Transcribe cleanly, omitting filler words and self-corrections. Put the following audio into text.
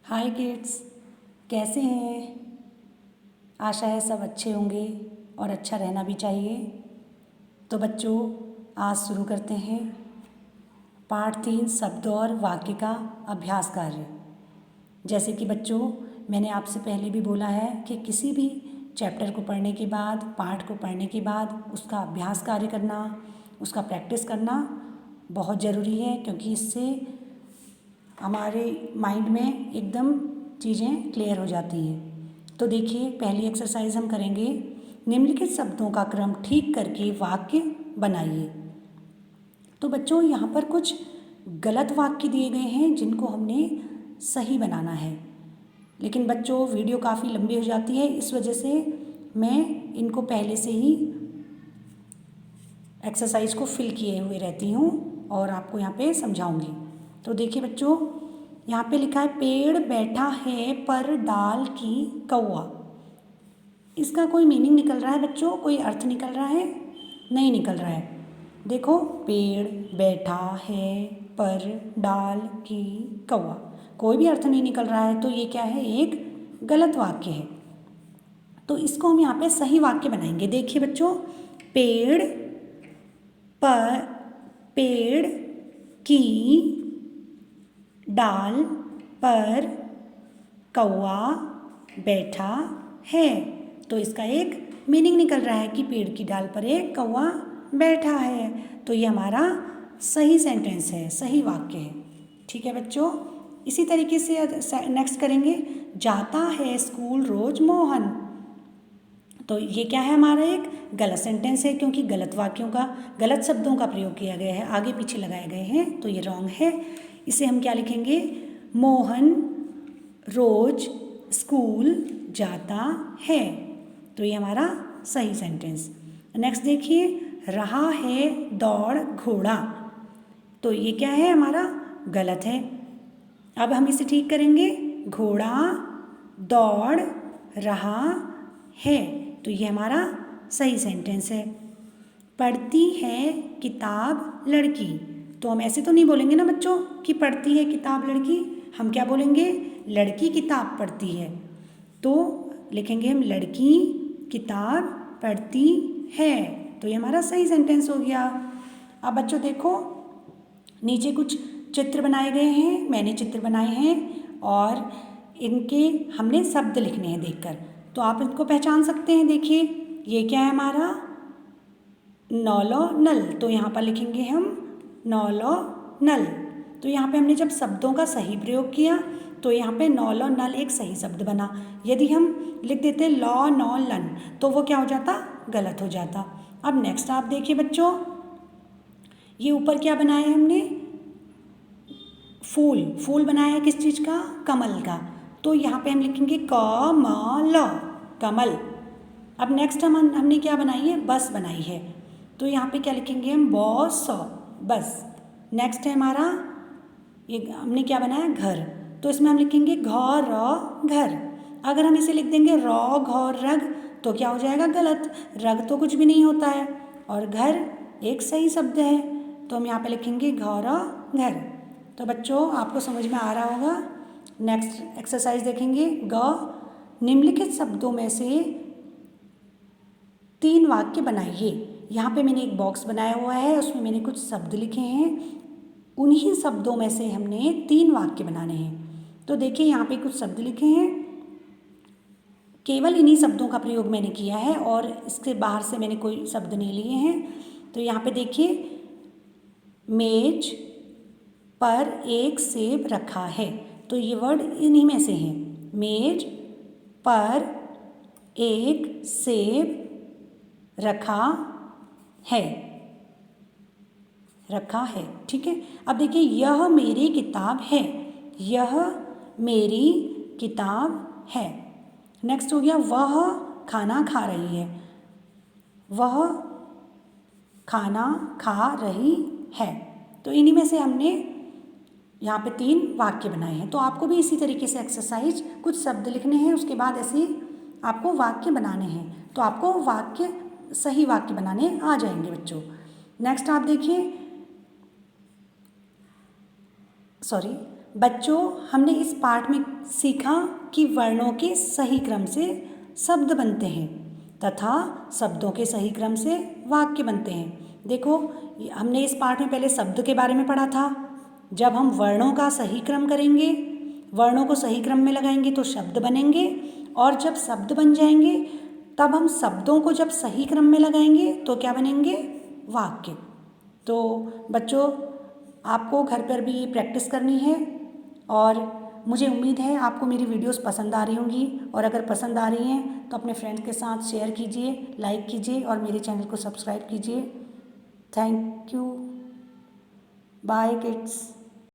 हाय kids, कैसे हैं। आशा है सब अच्छे होंगे और अच्छा रहना भी चाहिए। तो बच्चों, आज शुरू करते हैं पाठ 3 शब्द और वाक्य का अभ्यास कार्य। जैसे कि बच्चों, मैंने आपसे पहले भी बोला है कि किसी भी चैप्टर को पढ़ने के बाद, पाठ को पढ़ने के बाद उसका अभ्यास कार्य करना, उसका प्रैक्टिस करना बहुत ज़रूरी है, क्योंकि इससे हमारे माइंड में एकदम चीज़ें क्लियर हो जाती हैं। तो देखिए, पहली एक्सरसाइज हम करेंगे, निम्नलिखित शब्दों का क्रम ठीक करके वाक्य बनाइए। तो बच्चों, यहाँ पर कुछ गलत वाक्य दिए गए हैं जिनको हमने सही बनाना है। लेकिन बच्चों, वीडियो काफ़ी लंबी हो जाती है, इस वजह से मैं इनको पहले से ही एक्सरसाइज को फिल किए हुए रहती हूँ और आपको यहाँ पे समझाऊंगी। तो देखिए बच्चों, यहाँ पे लिखा है पेड़ बैठा है पर डाल की कौआ। इसका कोई मीनिंग निकल रहा है बच्चों? कोई अर्थ निकल रहा है? नहीं निकल रहा है। देखो, पेड़ बैठा है पर डाल की कौआ, कोई भी अर्थ नहीं निकल रहा है। तो ये क्या है? एक गलत वाक्य है। तो इसको हम यहाँ पे सही वाक्य बनाएंगे। देखिए बच्चों, पेड़ की डाल पर कौआ बैठा है। तो इसका एक मीनिंग निकल रहा है कि पेड़ की डाल पर एक कौआ बैठा है। तो ये हमारा सही सेंटेंस है, सही वाक्य है। ठीक है बच्चों, इसी तरीके से नेक्स्ट करेंगे, जाता है स्कूल रोज मोहन। तो ये क्या है? हमारा एक गलत सेंटेंस है, क्योंकि गलत वाक्यों का, गलत शब्दों का प्रयोग किया गया है, आगे पीछे लगाए गए हैं, तो ये रॉन्ग है। इसे हम क्या लिखेंगे? मोहन रोज स्कूल जाता है। तो ये हमारा सही सेंटेंस। नेक्स्ट देखिए, रहा है दौड़ घोड़ा। तो ये क्या है? हमारा गलत है। अब हम इसे ठीक करेंगे, घोड़ा दौड़ रहा है। तो ये हमारा सही सेंटेंस है। पढ़ती है किताब लड़की। तो हम ऐसे तो नहीं बोलेंगे ना बच्चों कि पढ़ती है किताब लड़की, हम क्या बोलेंगे? लड़की किताब पढ़ती है। तो लिखेंगे हम लड़की किताब पढ़ती है। तो ये हमारा सही सेंटेंस हो गया। अब बच्चों देखो, नीचे कुछ चित्र बनाए गए हैं, मैंने चित्र बनाए हैं और इनके हमने शब्द लिखने हैं देखकर। तो आप इनको पहचान सकते हैं। देखिए, ये क्या है? हमारा नौलो नल। तो यहाँ पर लिखेंगे हम नौलो नल। तो यहाँ पे हमने जब शब्दों का सही प्रयोग किया तो यहाँ पे नौलो नल एक सही शब्द बना। यदि हम लिख देते लौ नौ लन, तो वो क्या हो जाता? गलत हो जाता। अब नेक्स्ट आप देखिए बच्चों, ये ऊपर क्या बनाया है हमने? फूल बनाया है। किस चीज़ का? कमल का। तो यहाँ पे हम लिखेंगे कमल, कमल। अब नेक्स्ट हमने क्या बनाई है? बस बनाई है। तो यहाँ पे क्या लिखेंगे हम? बस, बस। नेक्स्ट है हमारा, ये हमने क्या बनाया? घर। तो इसमें हम लिखेंगे घर, घर। अगर हम इसे लिख देंगे रौ घौर रग, तो क्या हो जाएगा? गलत। रग तो कुछ भी नहीं होता है और घर एक सही शब्द है। तो हम यहाँ पे लिखेंगे घर, घर। तो बच्चों, आपको समझ में आ रहा होगा। नेक्स्ट एक्सरसाइज देखेंगे, निम्नलिखित शब्दों में से 3 वाक्य बनाइए। यहाँ पे मैंने एक बॉक्स बनाया हुआ है, उसमें मैंने कुछ शब्द लिखे हैं। उन्हीं शब्दों में से हमने 3 वाक्य बनाने हैं। तो देखिए, यहाँ पे कुछ शब्द लिखे हैं, केवल इन्हीं शब्दों का प्रयोग मैंने किया है और इसके बाहर से मैंने कोई शब्द नहीं लिए हैं। तो यहाँ पे देखिए, मेज पर एक सेब रखा है। तो ये वर्ड इन्हीं में से है। मेज पर एक सेब रखा है, रखा है। ठीक है। अब देखिए, यह मेरी किताब है, यह मेरी किताब है। नेक्स्ट हो गया, वह खाना खा रही है, वह खाना खा रही है। तो इन्हीं में से हमने यहाँ पे 3 वाक्य बनाए हैं। तो आपको भी इसी तरीके से एक्सरसाइज, कुछ शब्द लिखने हैं, उसके बाद ऐसे आपको वाक्य बनाने हैं। तो आपको वाक्य, सही वाक्य बनाने आ जाएंगे बच्चों। नेक्स्ट आप देखिए, बच्चों, हमने इस पाठ में सीखा कि वर्णों के सही क्रम से शब्द बनते हैं तथा शब्दों के सही क्रम से वाक्य बनते हैं। देखो, हमने इस पाठ में पहले शब्द के बारे में पढ़ा था। जब हम वर्णों का सही क्रम करेंगे, वर्णों को सही क्रम में लगाएंगे तो शब्द बनेंगे, और जब शब्द बन जाएंगे तब हम शब्दों को जब सही क्रम में लगाएंगे तो क्या बनेंगे? वाक्य। तो बच्चों, आपको घर पर भी ये प्रैक्टिस करनी है और मुझे उम्मीद है आपको मेरी वीडियोस पसंद आ रही होंगी, और अगर पसंद आ रही हैं तो अपने फ्रेंड्स के साथ शेयर कीजिए, लाइक कीजिए और मेरे चैनल को सब्सक्राइब कीजिए। Thank you. Bye kids.